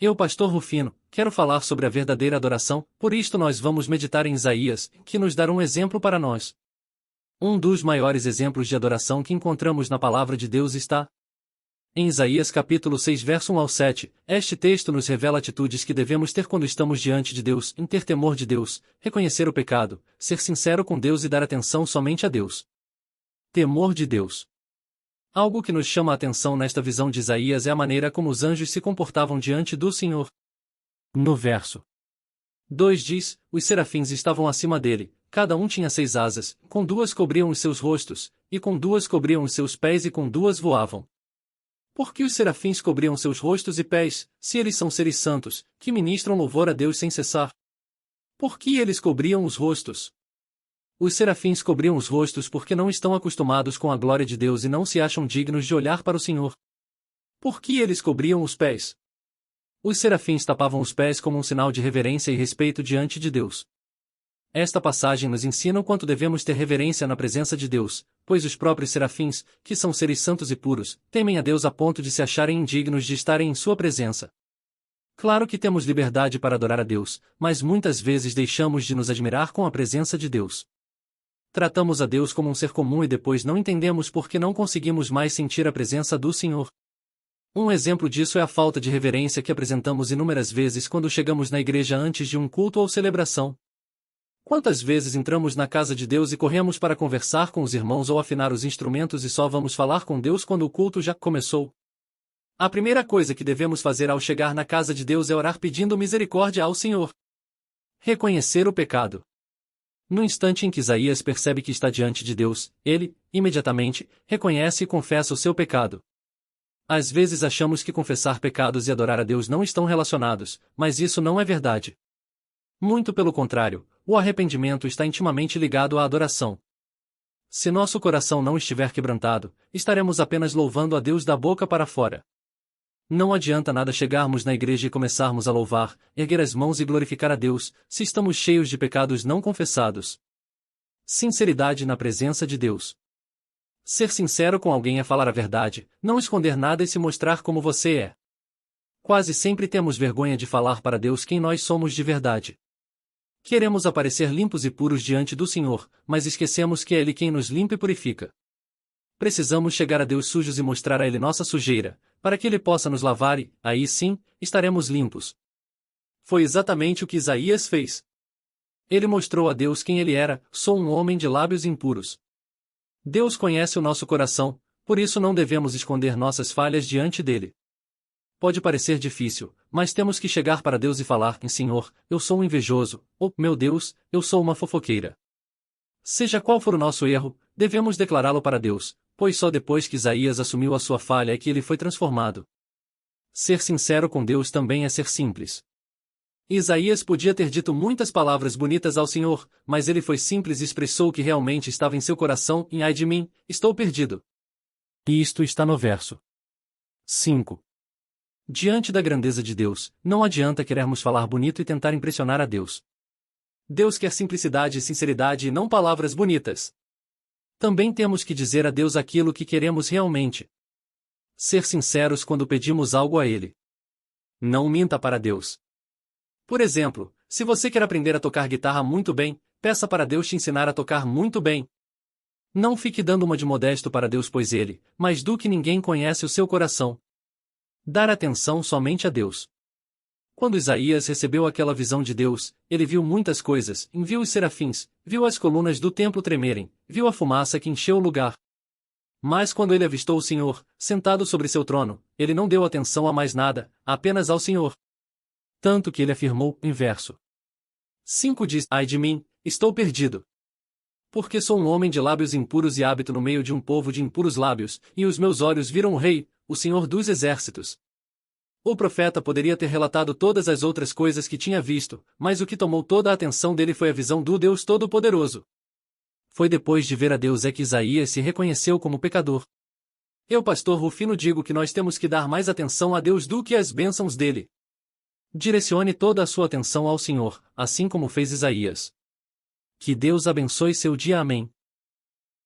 Eu, pastor Rufino, quero falar sobre a verdadeira adoração, por isto nós vamos meditar em Isaías, que nos dará um exemplo para nós. Um dos maiores exemplos de adoração que encontramos na palavra de Deus está em Isaías capítulo 6 verso 1 ao 7, este texto nos revela atitudes que devemos ter quando estamos diante de Deus, em ter temor de Deus, reconhecer o pecado, ser sincero com Deus e dar atenção somente a Deus. Temor de Deus. Algo que nos chama a atenção nesta visão de Isaías é a maneira como os anjos se comportavam diante do Senhor. No verso 2 diz, os serafins estavam acima dele, cada um tinha 6 asas, com 2 cobriam os seus rostos, e com 2 cobriam os seus pés e com 2 voavam. Por que os serafins cobriam seus rostos e pés, se eles são seres santos, que ministram louvor a Deus sem cessar? Por que eles cobriam os rostos? Os serafins cobriam os rostos porque não estão acostumados com a glória de Deus e não se acham dignos de olhar para o Senhor. Por que eles cobriam os pés? Os serafins tapavam os pés como um sinal de reverência e respeito diante de Deus. Esta passagem nos ensina o quanto devemos ter reverência na presença de Deus, pois os próprios serafins, que são seres santos e puros, temem a Deus a ponto de se acharem indignos de estarem em sua presença. Claro que temos liberdade para adorar a Deus, mas muitas vezes deixamos de nos admirar com a presença de Deus. Tratamos a Deus como um ser comum e depois não entendemos por que não conseguimos mais sentir a presença do Senhor. Um exemplo disso é a falta de reverência que apresentamos inúmeras vezes quando chegamos na igreja antes de um culto ou celebração. Quantas vezes entramos na casa de Deus e corremos para conversar com os irmãos ou afinar os instrumentos e só vamos falar com Deus quando o culto já começou? A primeira coisa que devemos fazer ao chegar na casa de Deus é orar pedindo misericórdia ao Senhor. Reconhecer o pecado. No instante em que Isaías percebe que está diante de Deus, ele, imediatamente, reconhece e confessa o seu pecado. Às vezes achamos que confessar pecados e adorar a Deus não estão relacionados, mas isso não é verdade. Muito pelo contrário, o arrependimento está intimamente ligado à adoração. Se nosso coração não estiver quebrantado, estaremos apenas louvando a Deus da boca para fora. Não adianta nada chegarmos na igreja e começarmos a louvar, erguer as mãos e glorificar a Deus, se estamos cheios de pecados não confessados. Sinceridade na presença de Deus. Ser sincero com alguém é falar a verdade, não esconder nada e se mostrar como você é. Quase sempre temos vergonha de falar para Deus quem nós somos de verdade. Queremos aparecer limpos e puros diante do Senhor, mas esquecemos que é Ele quem nos limpa e purifica. Precisamos chegar a Deus sujos e mostrar a Ele nossa sujeira, para que Ele possa nos lavar e, aí sim, estaremos limpos. Foi exatamente o que Isaías fez. Ele mostrou a Deus quem ele era, sou um homem de lábios impuros. Deus conhece o nosso coração, por isso não devemos esconder nossas falhas diante dele. Pode parecer difícil, mas temos que chegar para Deus e falar, Senhor, eu sou um invejoso, ou, meu Deus, eu sou uma fofoqueira. Seja qual for o nosso erro, devemos declará-lo para Deus, pois só depois que Isaías assumiu a sua falha é que ele foi transformado. Ser sincero com Deus também é ser simples. Isaías podia ter dito muitas palavras bonitas ao Senhor, mas ele foi simples e expressou o que realmente estava em seu coração, e ai de mim, estou perdido. E isto está no verso 5. Diante da grandeza de Deus, não adianta querermos falar bonito e tentar impressionar a Deus. Deus quer simplicidade e sinceridade e não palavras bonitas. Também temos que dizer a Deus aquilo que queremos realmente. Ser sinceros quando pedimos algo a Ele. Não minta para Deus. Por exemplo, se você quer aprender a tocar guitarra muito bem, peça para Deus te ensinar a tocar muito bem. Não fique dando uma de modesto para Deus, pois Ele, mais do que ninguém, conhece o seu coração. Dar atenção somente a Deus. Quando Isaías recebeu aquela visão de Deus, ele viu muitas coisas, viu os serafins, viu as colunas do templo tremerem, viu a fumaça que encheu o lugar. Mas quando ele avistou o Senhor, sentado sobre seu trono, ele não deu atenção a mais nada, apenas ao Senhor. Tanto que ele afirmou, em verso 5 diz, ai de mim, estou perdido. Porque sou um homem de lábios impuros e habito no meio de um povo de impuros lábios, e os meus olhos viram o Rei, o Senhor dos Exércitos. O profeta poderia ter relatado todas as outras coisas que tinha visto, mas o que tomou toda a atenção dele foi a visão do Deus Todo-Poderoso. Foi depois de ver a Deus é que Isaías se reconheceu como pecador. Eu, pastor Rufino, digo que nós temos que dar mais atenção a Deus do que às bênçãos dele. Direcione toda a sua atenção ao Senhor, assim como fez Isaías. Que Deus abençoe seu dia. Amém.